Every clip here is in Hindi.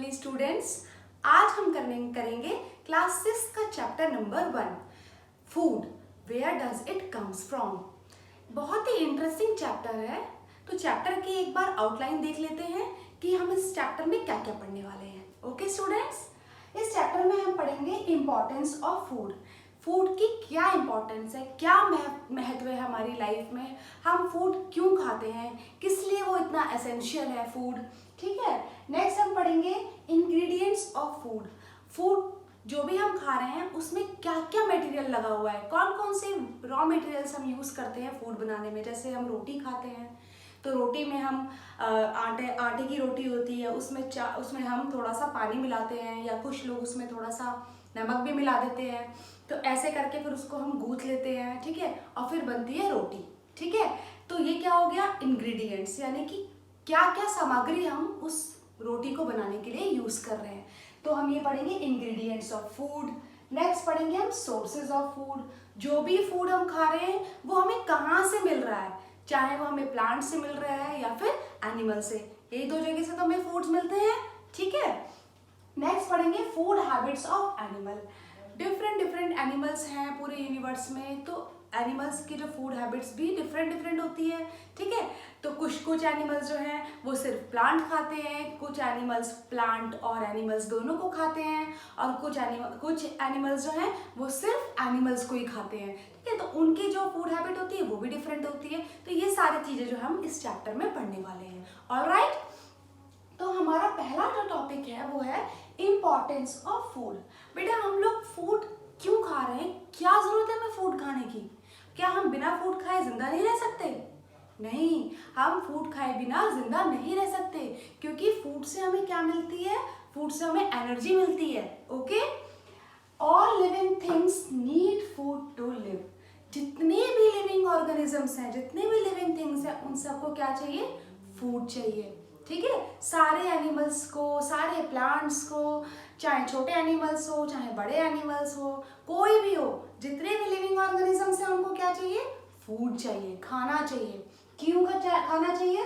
Evening students. आज हम करेंगे क्लास 6 का chapter number 1 food, where does it comes from. बहुत ही इंटरेस्टिंग चैप्टर है। तो चैप्टर की एक बार आउटलाइन देख लेते हैं कि हम इस चैप्टर में क्या क्या पढ़ने वाले हैं। ओके स्टूडेंट्स, इस चैप्टर में हम पढ़ेंगे इम्पोर्टेंस ऑफ फूड। फूड की क्या इम्पोर्टेंस है, क्या महत्व है हमारी लाइफ में, हम फूड क्यों खाते हैं, किस लिए वो इतना एसेंशियल है फूड। ठीक है। नेक्स्ट हम पढ़ेंगे इंग्रेडिएंट्स ऑफ फूड। फूड जो भी हम खा रहे हैं उसमें क्या क्या मटेरियल लगा हुआ है, कौन कौन से रॉ मटेरियल्स हम यूज़ करते हैं फूड बनाने में। जैसे हम रोटी खाते हैं तो रोटी में हम आटे की रोटी होती है, उसमें हम थोड़ा सा पानी मिलाते हैं या कुछ लोग उसमें थोड़ा सा नमक भी मिला देते हैं। तो ऐसे करके फिर उसको हम गूंथ लेते हैं, ठीक है, और फिर बनती है रोटी। ठीक है। तो ये क्या हो गया, इंग्रेडिएंट्स, यानी कि क्या क्या सामग्री हम उस रोटी को बनाने के लिए यूज़ कर रहे हैं। तो हम ये पढ़ेंगे इंग्रेडिएंट्स ऑफ फूड। नेक्स्ट पढ़ेंगे हम सोर्सेज ऑफ फूड। जो भी फूड हम खा रहे हैं वो हमें कहाँ से मिल रहा है, चाहे वो हमें प्लांट से मिल रहा है या फिर एनिमल से। यही दो जगह से तो हमें फूड्स मिलते हैं। ठीक है। नेक्स्ट पढ़ेंगे food habits of animal. Different animals हैं पूरे यूनिवर्स में, तो एनिमल्स की जो फूड हैबिट्स भी डिफरेंट होती है। ठीक है। तो कुछ एनिमल्स जो हैं वो सिर्फ प्लांट खाते हैं, कुछ एनिमल्स प्लांट और एनिमल्स दोनों को खाते हैं, और कुछ एनिमल्स जो हैं वो सिर्फ एनिमल्स को ही खाते हैं। ठीक है। तो उनकी जो फूड हैबिट होती है वो भी डिफरेंट होती है। तो ये सारी चीज़ें जो हम इस चैप्टर में पढ़ने वाले हैं। ऑलराइट। तो हमारा पहला जो टॉपिक है वो है इम्पोर्टेंस ऑफ फूड। बेटा हम लोग फूड क्यों खा रहे हैं, क्या जरूरत है हमें फूड खाने की। क्या हम बिना फूड खाए जिंदा नहीं रह सकते? नहीं, हम फूड खाए बिना जिंदा नहीं रह सकते, क्योंकि फूड से हमें क्या मिलती है, फूड से हमें एनर्जी मिलती है। Okay. All living things need food to live. जितने भी लिविंग ऑर्गेनिजम्स हैं, जितने भी लिविंग थिंग्स हैं, उन सबको क्या चाहिए, फूड चाहिए। ठीक है। सारे एनिमल्स को, सारे प्लांट्स को, चाहे छोटे एनिमल्स हो चाहे बड़े एनिमल्स हो, कोई भी हो, जितने भी लिविंग ऑर्गेनिजम्स हैं उनको क्या चाहिए, फूड चाहिए, खाना चाहिए। क्यों खाना चाहिए?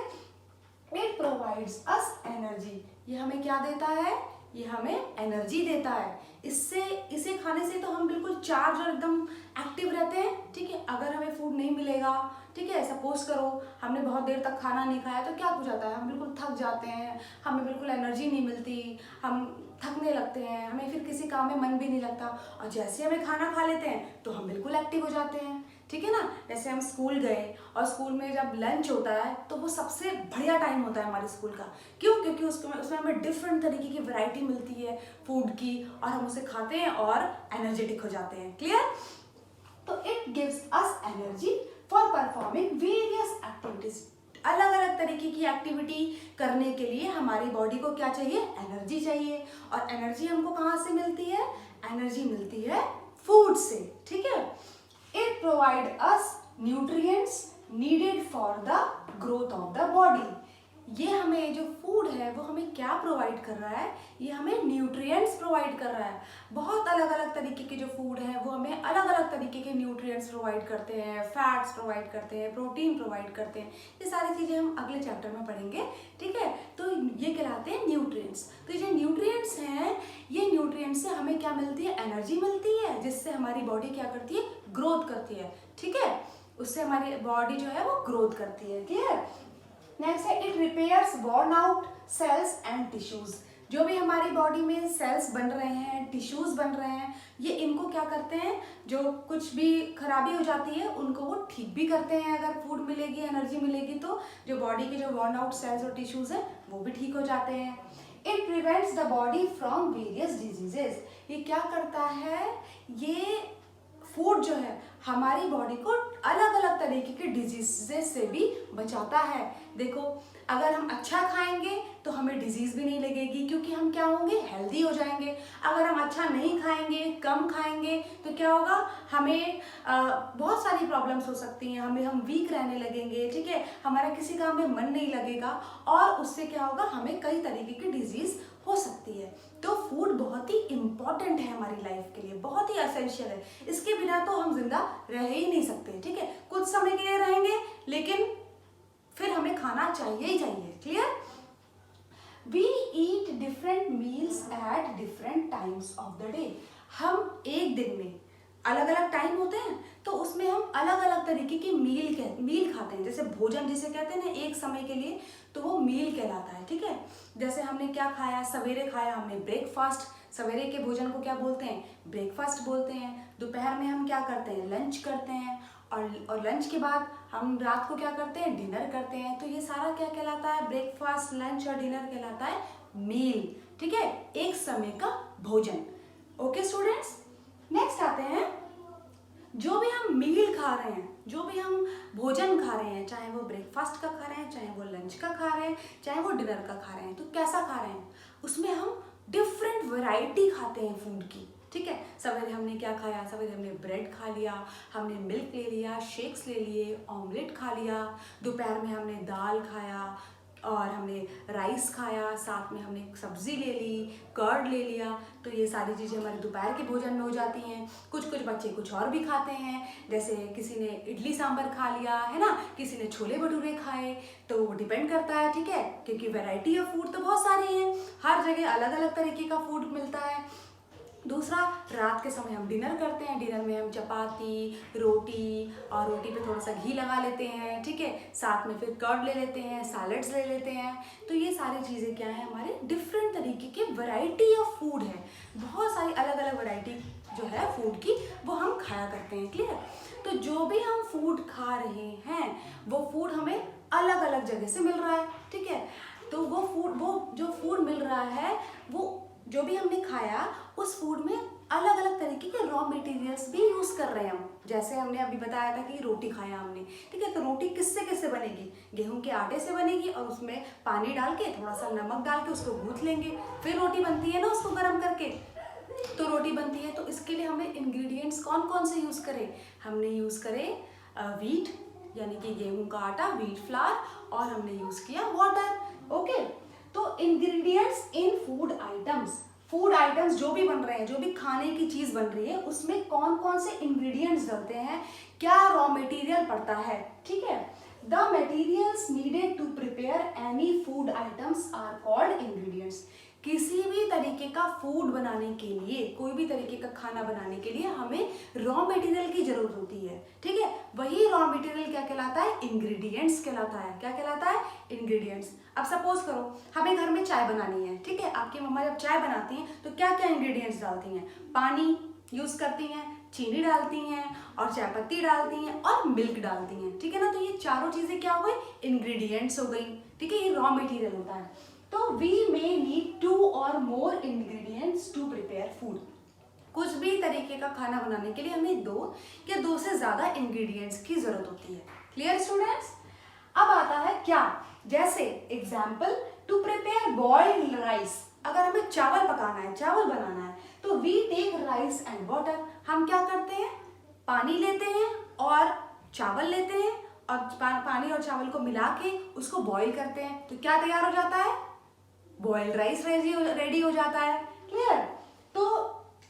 It provides us energy. ये हमें क्या देता है, ये हमें एनर्जी देता है। इसे खाने से तो हम बिल्कुल चार्ज और एकदम एक्टिव रहते हैं। ठीक है। अगर हमें फूड नहीं मिलेगा, ठीक है, सपोज करो हमने बहुत देर तक खाना नहीं खाया, तो क्या हो जाता है, हम बिल्कुल थक जाते हैं, हमें बिल्कुल एनर्जी नहीं मिलती, हम थकने लगते हैं, हमें फिर किसी काम में मन भी नहीं लगता। और जैसे हमें खाना खा लेते हैं तो हम बिल्कुल एक्टिव हो जाते हैं। ठीक है ना। जैसे हम स्कूल गए और स्कूल में जब लंच होता है तो वो सबसे बढ़िया टाइम होता है हमारे स्कूल का। क्यों? क्योंकि उसमें हमें डिफरेंट तरीके की वैरायटी मिलती है फूड की, और हम उसे खाते हैं और एनर्जेटिक हो जाते हैं। क्लियर? तो it gives us energy for performing various activities. अलग अलग तरीके की एक्टिविटी करने के लिए हमारी बॉडी को क्या चाहिए, एनर्जी चाहिए। और एनर्जी हमको कहाँ से मिलती है, एनर्जी मिलती है फूड से। ठीक है। It provide us nutrients needed for the growth of the body. ये हमें जो फूड है वो हमें क्या प्रोवाइड कर रहा है, ये हमें न्यूट्रिएंट्स प्रोवाइड कर रहा है। बहुत अलग अलग तरीके के जो फूड है वो हमें अलग अलग तरीके के न्यूट्रिएंट्स प्रोवाइड करते हैं, फैट्स प्रोवाइड करते हैं, प्रोटीन प्रोवाइड करते हैं। ये सारी चीज़ें हम अगले चैप्टर में पढ़ेंगे। ठीक है। तो ये कहलाते हैं न्यूट्रिएंट्स। तो जो न्यूट्रिएंट्स हैं, ये न्यूट्रिएंट्स से हमें क्या मिलती है, एनर्जी मिलती है, जिससे हमारी बॉडी क्या करती है, ग्रोथ करती है। ठीक है। उससे हमारी बॉडी जो है वो ग्रोथ करती है। क्लियर? नेक्स्ट है it repairs worn out sales and tissues. जो भी हमारी बॉडी में सेल्स बन रहे हैं, टिश्यूज बन रहे हैं, ये इनको क्या करते हैं, जो कुछ भी खराबी हो जाती है उनको वो ठीक भी करते हैं। अगर फूड मिलेगी, एनर्जी मिलेगी, तो जो बॉडी के जो वर्न आउट सेल्स और टिश्यूज हैं वो भी ठीक हो जाते हैं। It prevents the body from various diseases. ये क्या करता है, ये फूड जो है हमारी बॉडी को अलग अलग तरीके के डिजीजेस से भी बचाता है। देखो, अगर हम अच्छा खाएंगे तो हमें डिजीज भी नहीं लगेगी, क्योंकि हम क्या होंगे, हेल्दी हो जाएंगे। अगर हम अच्छा नहीं खाएंगे, कम खाएंगे, तो क्या होगा, हमें बहुत सारी प्रॉब्लम्स हो सकती हैं। हम वीक रहने लगेंगे। ठीक है। हमारा किसी काम में मन नहीं लगेगा, और उससे क्या होगा, हमें कई तरीके की डिजीज हो सकती है। तो फूड बहुत ही इम्पॉर्टेंट है हमारी लाइफ के लिए, बहुत ही एसेंशियल है। इसके बिना तो हम जिंदा रह ही नहीं सकते। ठीक है। कुछ समय के लिए रहेंगे, लेकिन फिर हमें खाना चाहिए ही चाहिए। Clear? We eat different meals at different times of the day. हम एक दिन में अलग अलग टाइम होते हैं तो उसमें हम अलग अलग तरीके की मील खाते हैं। जैसे भोजन जिसे कहते हैं ना एक समय के लिए, तो वो मील कहलाता है। ठीक है, जैसे हमने क्या खाया, सवेरे खाया हमने ब्रेकफास्ट, सवेरे के भोजन को क्या बोलते हैं, ब्रेकफास्ट बोलते हैं। दोपहर में हम क्या करते हैं, लंच करते हैं, और लंच के बाद हम रात को क्या करते हैं, डिनर करते हैं। तो ये सारा क्या कहलाता है, ब्रेकफास्ट, लंच और डिनर कहलाता है मील। ठीक है, एक समय का भोजन। ओके स्टूडेंट्स, नेक्स्ट आते हैं, जो भी हम मील खा रहे हैं, जो भी हम भोजन खा रहे हैं, चाहे वो ब्रेकफास्ट का खा रहे हैं, चाहे वो लंच का खा रहे हैं, चाहे वो डिनर का खा रहे हैं, तो कैसा खा रहे हैं, उसमें हम डिफरेंट वैरायटी खाते हैं फूड की। ठीक है, सवेरे हमने क्या खाया, सवेरे हमने ब्रेड खा लिया, हमने मिल्क ले लिया, शेक्स ले लिए, ऑमलेट खा लिया। दोपहर में हमने दाल खाया और हमने राइस खाया, साथ में हमने सब्जी ले ली, कर्ड ले लिया। तो ये सारी चीज़ें हमारे दोपहर के भोजन में हो जाती हैं। कुछ कुछ बच्चे कुछ और भी खाते हैं, जैसे किसी ने इडली सांभर खा लिया है ना, किसी ने छोले भटूरे खाए, तो वो डिपेंड करता है। ठीक है, क्योंकि वैरायटी ऑफ फूड तो बहुत सारी है, हर जगह अलग अलग तरीके का फूड मिलता है। दूसरा, रात के समय हम डिनर करते हैं, डिनर में हम चपाती, रोटी, और रोटी पे थोड़ा सा घी लगा लेते हैं। ठीक है, साथ में फिर कर्ड ले लेते हैं, सैलड्स ले लेते हैं। तो ये सारी चीज़ें क्या है, हमारे डिफरेंट तरीके के वैरायटी ऑफ फूड है, बहुत सारी अलग अलग वैरायटी जो है फूड की, वो हम खाया करते हैं। क्लियर, तो जो भी हम फूड खा रहे हैं वो फूड हमें अलग अलग जगह से मिल रहा है। ठीक है, तो वो जो फूड मिल रहा है, वो जो भी हमने खाया उस फूड में अलग अलग तरीके के रॉ मटेरियल्स भी यूज़ कर रहे हैं हम। जैसे हमने अभी बताया था कि रोटी खाया हमने, ठीक है, तो रोटी किससे किससे बनेगी, गेहूं के आटे से बनेगी, और उसमें पानी डाल के थोड़ा सा नमक डाल के उसको गूंथ लेंगे, फिर रोटी बनती है ना, उसको गर्म करके तो रोटी बनती है। तो इसके लिए हमें इंग्रेडिएंट्स कौन कौन से यूज़ करें, हमने यूज़ करे व्हीट यानी कि गेहूं का आटा, व्हीट फ्लावर, और हमने यूज़ किया वाटर। ओके, तो इंग्रेडिएंट्स इन फूड आइटम्स जो भी बन रहे हैं, जो भी खाने की चीज़ बन रही है, उसमें कौन कौन से इंग्रेडिएंट्स डलते हैं, क्या रॉ मटेरियल पड़ता है। ठीक है, the materials needed to prepare any food items are called ingredients. किसी भी तरीके का फूड बनाने के लिए, कोई भी तरीके का खाना बनाने के लिए हमें रॉ मटेरियल की जरूरत होती है। ठीक है, वही रॉ मटेरियल क्या कहलाता है, इंग्रेडिएंट्स कहलाता है। क्या कहलाता है, इंग्रेडिएंट्स। अब सपोज करो हमें घर में चाय बनानी है। ठीक है, आपकी मम्मा जब चाय बनाती हैं तो क्या क्या इंग्रेडिएंट्स डालती हैं, पानी यूज करती हैं, चीनी डालती हैं, और चाय पत्ती डालती हैं, और मिल्क डालती हैं। ठीक है ना, तो ये चारों चीजें क्या हो गई, इंग्रेडिएंट्स हो गई। ठीक है, ये रॉ मटेरियल होता है। तो वी मे नीड 2 और मोर इंग्रेडिएंट्स टू प्रिपेयर फूड। कुछ भी तरीके का खाना बनाने के लिए हमें 2 या 2 से ज्यादा इंग्रेडिएंट्स की जरूरत होती है। क्लियर स्टूडेंट्स, अब आता है क्या, जैसे example, to prepare boiled rice, अगर हमें चावल पकाना है, चावल बनाना है, तो we take rice and water. हम क्या करते हैं, पानी लेते हैं और चावल लेते हैं, और पानी और चावल को मिला के उसको बॉईल करते हैं, तो क्या तैयार हो जाता है, बॉइल्ड राइस रेडी हो जाता है। क्लियर, तो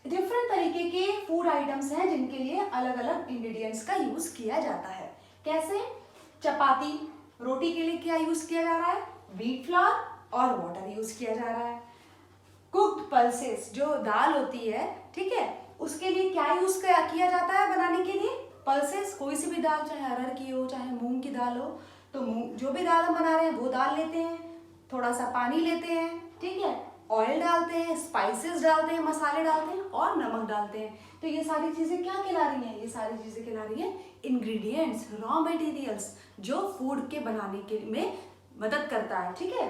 डिफरेंट तरीके के फूड आइटम्स हैं जिनके लिए अलग अलग इंग्रेडिएंट्स का यूज किया जाता है। कैसे, चपाती, रोटी के लिए क्या यूज किया जा रहा है, व्हीट फ्लावर और वाटर यूज किया जा रहा है। कुक्ड पल्सेस, जो दाल होती है, ठीक है, उसके लिए क्या यूज किया जाता है बनाने के लिए, पल्सेस। कोई सी भी दाल, चाहे अरहर की हो, चाहे मूंग की दाल हो, तो जो भी दाल हम बना रहे हैं वो दाल लेते हैं, थोड़ा सा पानी लेते हैं, ठीक है, ऑयल डालते हैं, स्पाइसेस डालते हैं, मसाले डालते हैं, और नमक डालते हैं। तो ये सारी चीजें क्या कहला रही हैं, ये सारी चीजें कहला रही हैं इंग्रेडिएंट्स, रॉ मटेरियल्स, जो फूड के बनाने के में मदद करता है। ठीक है,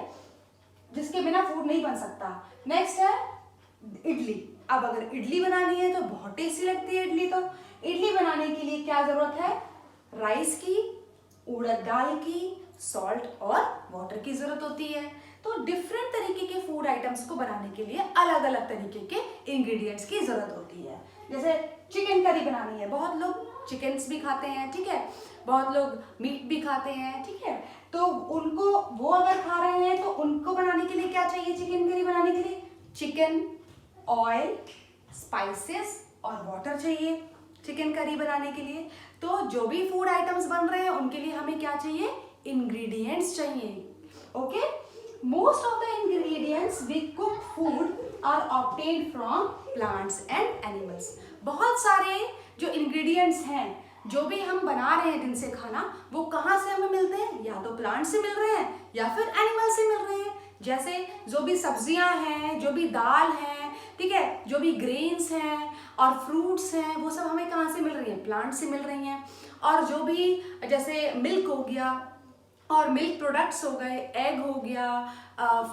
जिसके बिना फूड नहीं बन सकता। नेक्स्ट है इडली। अब अगर इडली बनानी है तो बहुत टेस्टी लगती है इडली। तो इडली बनाने के लिए क्या जरूरत है, राइस की, उड़द दाल की, सॉल्ट और वाटर की जरूरत होती है। तो डिफरेंट तरीके के फूड आइटम्स को बनाने के लिए अलग अलग तरीके के इंग्रेडिएंट्स की जरूरत होती है। जैसे चिकन करी बनानी है, बहुत लोग चिकन्स भी खाते हैं, ठीक है, बहुत लोग मीट भी खाते हैं, ठीक है, तो उनको, वो अगर खा रहे हैं तो उनको बनाने के लिए क्या चाहिए, चिकन करी बनाने के लिए चिकन, ऑयल, स्पाइसेस और वाटर चाहिए चिकन करी बनाने के लिए। तो जो भी फूड आइटम्स बन रहे हैं उनके लिए हमें क्या चाहिए, इंग्रेडिएंट्स चाहिए। Okay, most of the ingredients we cook food are obtained from plants and animals. बहुत सारे जो ingredients हैं, जो भी हम बना रहे हैं दिन से खाना, वो कहाँ से हमें मिलते हैं? या तो प्लांट से मिल रहे हैं या फिर एनिमल से मिल रहे हैं. जैसे जो भी सब्जियां हैं, जो भी दाल है, ठीक है, जो भी ग्रेन्स हैं और फ्रूट्स हैं, वो सब हमें कहाँ से मिल रही हैं? प्लांट से मिल रही हैं. और जो भी जैसे मिल्क हो गया और मिल्क प्रोडक्ट्स हो गए, एग हो गया,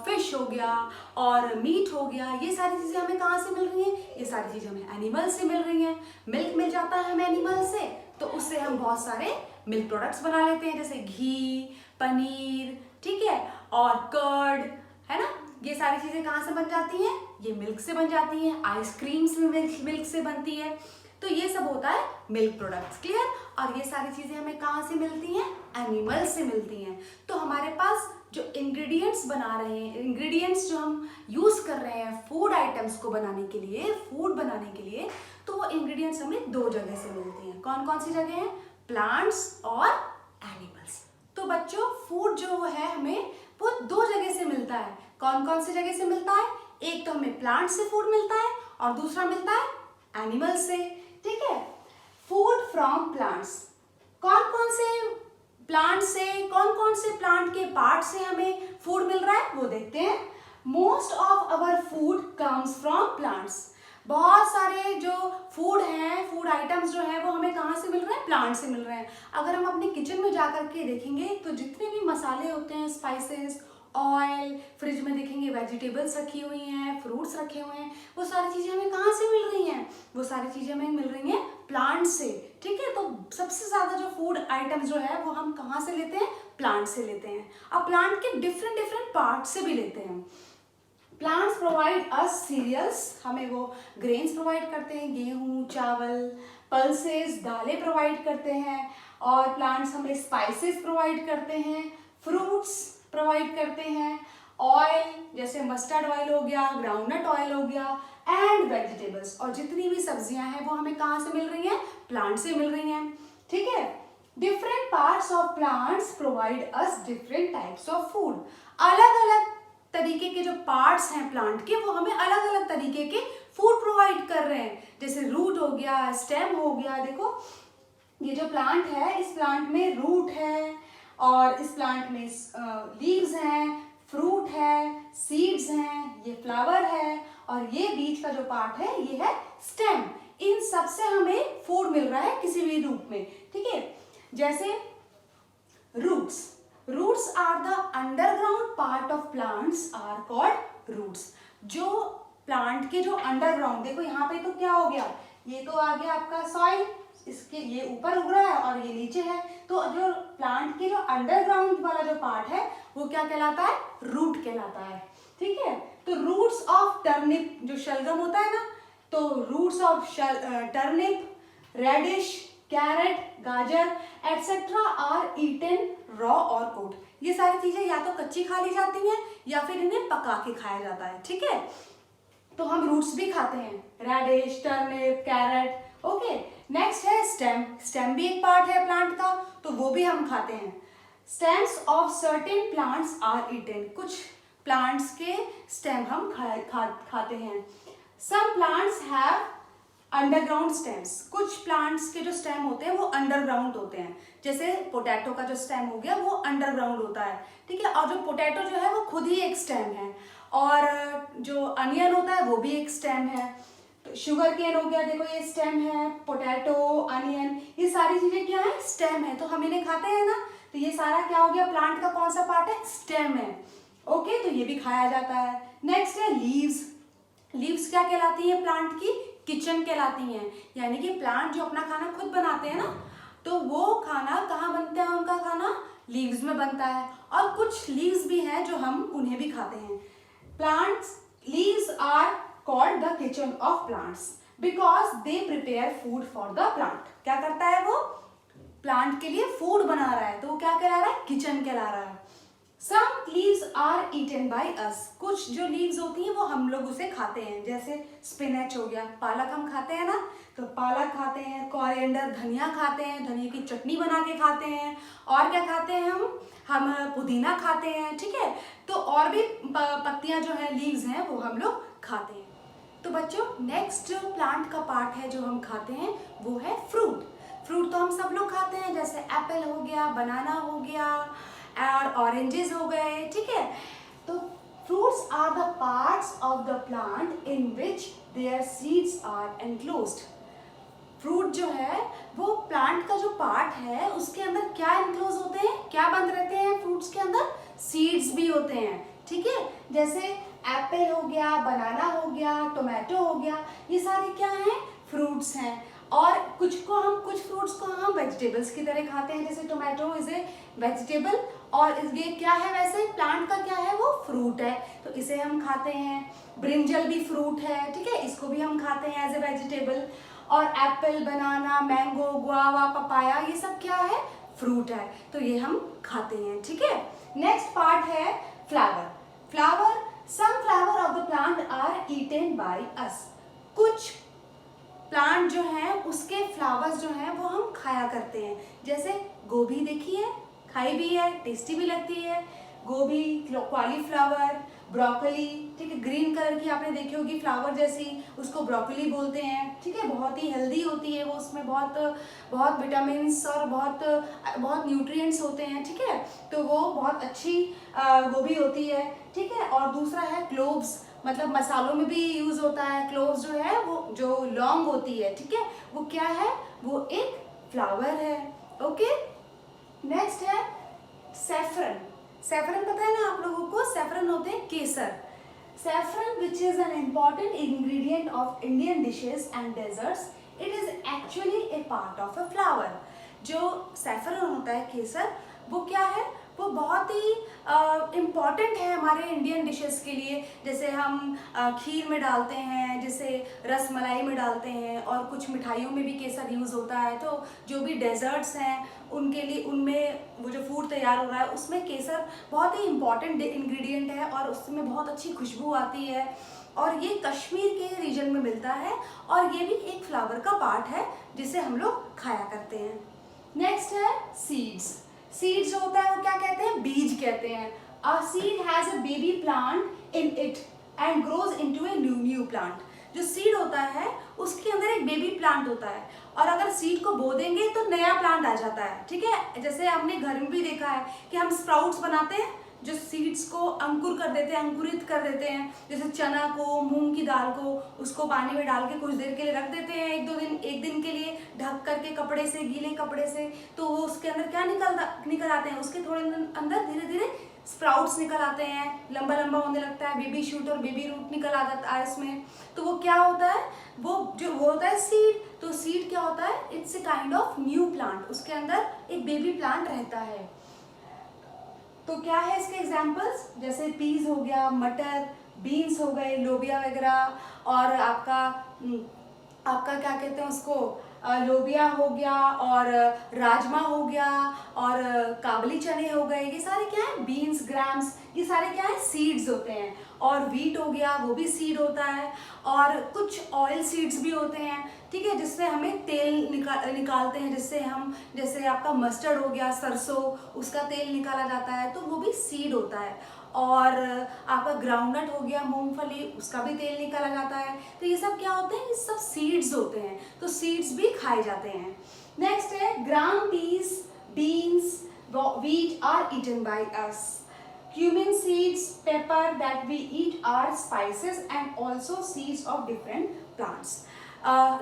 फिश हो गया और मीट हो गया, ये सारी चीज़ें हमें कहाँ से मिल रही हैं? ये सारी चीज़ें हमें एनिमल से मिल रही हैं. मिल्क मिल जाता है हमें एनिमल से, तो उससे हम बहुत सारे मिल्क प्रोडक्ट्स बना लेते हैं, जैसे घी, पनीर, ठीक है, और कर्ड, है ना. ये सारी चीज़ें कहाँ से बन जाती हैं? ये मिल्क से बन जाती हैं. आइसक्रीम्स भी मिल्क से बनती है. तो ये सब होता है मिल्क प्रोडक्ट्स. क्लियर. और ये सारी चीज़ें हमें कहाँ से मिलती हैं? एनिमल से मिलती हैं. तो हमारे पास जो इंग्रेडिएंट्स बना रहे हैं, इंग्रेडिएंट्स जो हम यूज़ कर रहे हैं फूड आइटम्स को बनाने के लिए, फूड बनाने के लिए, तो वो इंग्रेडिएंट्स हमें दो जगह से मिलती हैं. कौन कौन सी जगह हैं? प्लांट्स और एनिमल्स. तो बच्चों, फूड जो है हमें वो दो जगह से मिलता है. कौन कौन सी जगह से मिलता है? एक तो हमें प्लांट से फूड मिलता है और दूसरा मिलता है एनिमल से. ठीक है. Food from plants. कौन कौन से प्लांट से, कौन कौन से प्लांट के पार्ट से हमें फूड मिल रहा है वो देखते हैं. Most of our food comes from plants. बहुत सारे जो फूड हैं, फूड आइटम्स जो हैं, वो हमें कहाँ से मिल रहे हैं? प्लांट से मिल रहे हैं. अगर हम अपने किचन में जा कर के देखेंगे तो जितने भी मसाले होते हैं, स्पाइसेस, ऑयल, फ्रिज में देखेंगे वेजिटेबल्स रखी हुई हैं, फ्रूट्स रखे हुए हैं, वो सारी चीज़ें हमें कहाँ से मिल रही हैं? वो सारी चीज़ें हमें मिल रही हैं प्लांट से. ठीक है. तो सबसे ज़्यादा जो फूड आइटम्स जो है वो हम कहाँ से लेते हैं? प्लांट से लेते हैं. अब प्लांट के डिफरेंट डिफरेंट पार्ट से भी लेते हैं. Plants provide us cereals. हमें वो ग्रेन्स प्रोवाइड करते हैं, गेहूँ, चावल, पल्सेस, दालें प्रोवाइड करते हैं. और प्लांट्स हमें स्पाइसेस प्रोवाइड करते हैं, फ्रूट्स प्रोवाइड करते हैं, ऑयल जैसे मस्टर्ड ऑयल हो गया, ग्राउंडनट ऑयल हो गया, एंड वेजिटेबल्स. और जितनी भी सब्जियां हैं वो हमें कहाँ से मिल रही हैं? प्लांट से मिल रही हैं. ठीक है. Different parts of plants provide us different types of food. अलग अलग तरीके के जो पार्ट्स हैं प्लांट के, वो हमें अलग अलग तरीके के फूड प्रोवाइड कर रहे हैं. जैसे रूट हो गया, स्टेम हो गया. देखो ये जो प्लांट है, इस प्लांट में रूट है और इस प्लांट में लीव्स हैं, फ्रूट है, सीड्स हैं, ये फ्लावर है और ये बीच का जो पार्ट है ये है स्टेम. इन सब से हमें फूड मिल रहा है किसी भी रूप में. ठीक है. जैसे roots. Roots are the underground part of plants are called roots. जो प्लांट के जो अंडरग्राउंड, देखो यहाँ पे तो क्या हो गया, ये तो आ गया आपका सॉइल, इसके ये ऊपर उग रहा है और ये नीचे है. तो जो प्लांट के जो अंडरग्राउंड वाला जो पार्ट है वो क्या कहलाता है? रूट कहलाता है. ठीक है. तो रूट्स ऑफ टर्निप, जो शलगम होता है ना, तो roots of turnip, radish, carrot, गाजर एटसेट्रा आर ईटन रॉ और कुक्ड. ये सारी चीजें या तो कच्ची खा ली जाती हैं या फिर इन्हें पका के खाया जाता है. ठीक है. तो हम रूट्स भी खाते हैं, radish, turnip, carrot. Okay. Next है स्टेम. स्टेम भी एक पार्ट है प्लांट का, तो वो भी हम खाते हैं. Stems of certain plants are eaten. कुछ प्लांट्स के स्टेम हम खाते हैं. Some plants have underground stems. कुछ प्लांट्स के जो स्टेम होते हैं वो अंडरग्राउंड होते हैं. जैसे पोटैटो का जो स्टेम हो गया वो अंडरग्राउंड होता है. ठीक है. और जो पोटैटो जो है वो खुद ही एक स्टेम है. और जो अनियन होता है वो भी एक स्टेम है. तो शुगर केन हो गया, देखो ये स्टेम है. पोटैटो, अनियन, ये सारी चीजें क्या है? स्टेम है. तो हम इन्हें खाते हैं ना, तो ये सारा क्या हो गया? प्लांट का कौन सा पार्ट है? स्टेम है. ओके. तो ये भी खाया जाता है. नेक्स्ट है लीव्स. लीव्स क्या कहलाती है? प्लांट की किचन कहलाती हैं. यानी कि प्लांट जो अपना खाना खुद बनाते हैं ना, तो वो खाना कहाँ बनता है? उनका खाना लीव्स में बनता है. और कुछ लीव्स भी हैं जो हम उन्हें भी खाते हैं. Plants leaves are called the kitchen of plants because they prepare food for the plant. क्या करता है वो? प्लांट के लिए फूड बना रहा है, तो वो क्या कहला रहा है? किचन कहला रहा है. Some leaves are eaten by us. कुछ जो लीव्स होती हैं वो हम लोग उसे खाते हैं, जैसे स्पिनच हो गया, पालक हम खाते हैं ना, तो पालक खाते हैं, कोरिएंडर धनिया खाते हैं, धनिया की चटनी बना के खाते हैं, और क्या खाते हैं हम पुदीना खाते हैं, ठीक है। तो और भी पत्तियां जो है, लीव्स हैं, वो हम लोग खाते हैं। तो बच्चों नेक्स्ट जो प्लांट का पार्ट है जो हम खाते हैं वो है फ्रूट। फ्रूट तो हम सब लोग खाते हैं, जैसे एप्पल हो गया, बनाना हो गया और ऑरेंजेस हो गए, ठीक है। तो fruits are the parts of the plant in which there seeds are enclosed. Fruit जो है वो प्लांट का जो पार्ट है उसके अंदर क्या एनक्लोज होते हैं, क्या बंद रहते हैं फ्रूट्स के अंदर, सीड्स भी होते हैं, ठीक है। जैसे एप्पल हो गया, बनाना हो गया, टोमेटो हो गया, ये सारे क्या हैं, फ्रूट्स हैं। और कुछ फ्रूट्स को हम वेजिटेबल्स की तरह खाते हैं, जैसे टोमेटो इज ए वेजिटेबल, और ये क्या है, वैसे प्लांट का क्या है, वो फ्रूट है, तो इसे हम खाते हैं। ब्रिंजल भी फ्रूट है, ठीक है, इसको भी हम खाते हैं एज ए वेजिटेबल। और एप्पल, बनाना, मैंगो, गुआवा, पपाया, ये सब क्या है, फ्रूट है, तो ये हम खाते हैं, ठीक है। नेक्स्ट पार्ट है flower. Some flower of the plant are eaten by us. कुछ प्लांट जो है उसके फ्लावर्स जो हैं वो हम खाया करते हैं, जैसे गोभी देखिए, खाई भी है, टेस्टी भी लगती है, गोभी, कॉलीफ्लावर, ब्रोकली, ठीक है, ग्रीन कलर की आपने देखी होगी फ्लावर जैसी, उसको ब्रोकली बोलते हैं, ठीक है, बहुत ही हेल्दी होती है वो, उसमें बहुत विटामिन और बहुत न्यूट्रिएंट्स होते हैं, ठीक है, तो वो बहुत अच्छी गोभी होती है, ठीक है। और दूसरा है क्लोव्स, मतलब मसालों में भी यूज होता है, क्लोव्स जो है वो जो लौंग होती है, ठीक है, वो क्या है, वो एक फ्लावर है, ओके। नेक्स्ट है सैफरन पता है ना आप लोगों को, सैफरन होते हैं केसर। Saffron which is an important ingredient of Indian dishes and desserts, it is actually a part of a flower. जो सैफरन होता है, केसर, वो क्या है, वो बहुत ही इम्पॉर्टेंट है हमारे इंडियन डिशेस के लिए, जैसे हम खीर में डालते हैं, जैसे रस मलाई में डालते हैं, और कुछ मिठाइयों में भी केसर यूज़ होता है। तो जो भी डेजर्ट्स हैं उनके लिए, उनमें वो जो फूड तैयार हो रहा है उसमें केसर बहुत ही इम्पॉर्टेंट इंग्रेडिएंट है, और उसमें बहुत अच्छी खुशबू आती है, और ये कश्मीर के रीजन में मिलता है, और ये भी एक फ्लावर का पार्ट है जिसे हम लोग खाया करते हैं। नेक्स्ट है सीड्स जो होता है वो क्या कहते हैं, बीज कहते हैं। A seed has a baby plant in it and grows into a new plant. जो सीड होता है उसके अंदर एक बेबी प्लांट होता है, और अगर सीड को बो देंगे तो नया प्लांट आ जाता है, ठीक है। जैसे हमने घर में भी देखा है कि हम स्प्राउट्स बनाते हैं, जो सीड्स को अंकुर कर देते हैं, अंकुरित कर देते हैं, जैसे चना को, मूंग की दाल को, उसको पानी में डाल के कुछ देर के लिए रख देते हैं, एक दिन के लिए ढक करके कपड़े से, गीले कपड़े से, तो वो उसके अंदर क्या निकल आते हैं, उसके थोड़े अंदर धीरे धीरे स्प्राउट्स निकल आते हैं, लंबा लंबा होने लगता है, बेबी शूट और बेबी रूट निकल आ जाता है इसमें। तो वो क्या होता है, वो होता है सीड। तो सीड क्या होता है, it's a kind of new plant, उसके अंदर एक बेबी प्लांट रहता है। तो क्या है इसके एग्जाम्पल्स, जैसे पीज हो गया, मटर, बीन्स हो गए, लोबिया वगैरह, और आपका क्या कहते हैं उसको, लोबिया हो गया, और राजमा हो गया, और काबली चने हो गए, ये सारे क्या है, बीन्स, ग्राम्स, ये सारे क्या है, सीड्स होते हैं। और वीट हो गया, वो भी सीड होता है, और कुछ ऑयल सीड्स भी होते हैं, ठीक है, जिससे हमें तेल निकालते हैं, जिससे हम, जैसे आपका मस्टर्ड हो गया, सरसों, उसका तेल निकाला जाता है, तो वो भी सीड होता है। और आपका ग्राउंडनट हो गया, मूंगफली, उसका भी तेल निकाला जाता है। तो ये सब क्या होते हैं, ये सब सीड्स होते हैं, तो सीड्स भी खाए जाते हैं। नेक्स्ट है gram, peas, beans, wheat are eaten by us. Cumin seeds, pepper that we eat are spices and also seeds of different plants.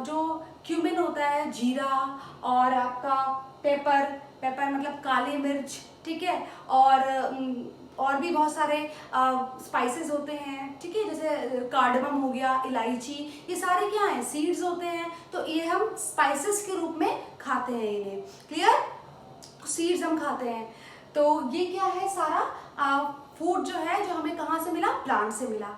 जो क्यूमिन होता है, जीरा, और आपका पेपर मतलब काली मिर्च, ठीक है, और भी बहुत सारे स्पाइसेस होते हैं, ठीक है, जैसे कार्डमम हो गया, इलायची, ये सारे क्या हैं, सीड्स होते हैं। तो ये हम स्पाइसेस के रूप में खाते हैं इन्हें, क्लियर, सीड्स हम खाते हैं। तो ये क्या है, सारा फूड जो है, जो हमें कहाँ से मिला, प्लांट से मिला।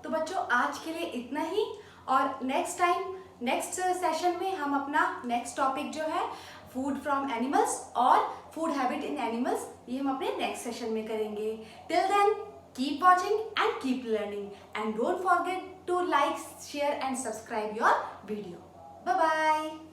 तो बच्चों आज के लिए इतना ही, और नेक्स्ट सेशन में हम अपना नेक्स्ट टॉपिक जो है फूड फ्रॉम एनिमल्स और फूड हैबिट इन एनिमल्स, ये हम अपने नेक्स्ट सेशन में करेंगे। Till then keep watching and keep learning, and don't forget to like, share and subscribe your video. Bye bye.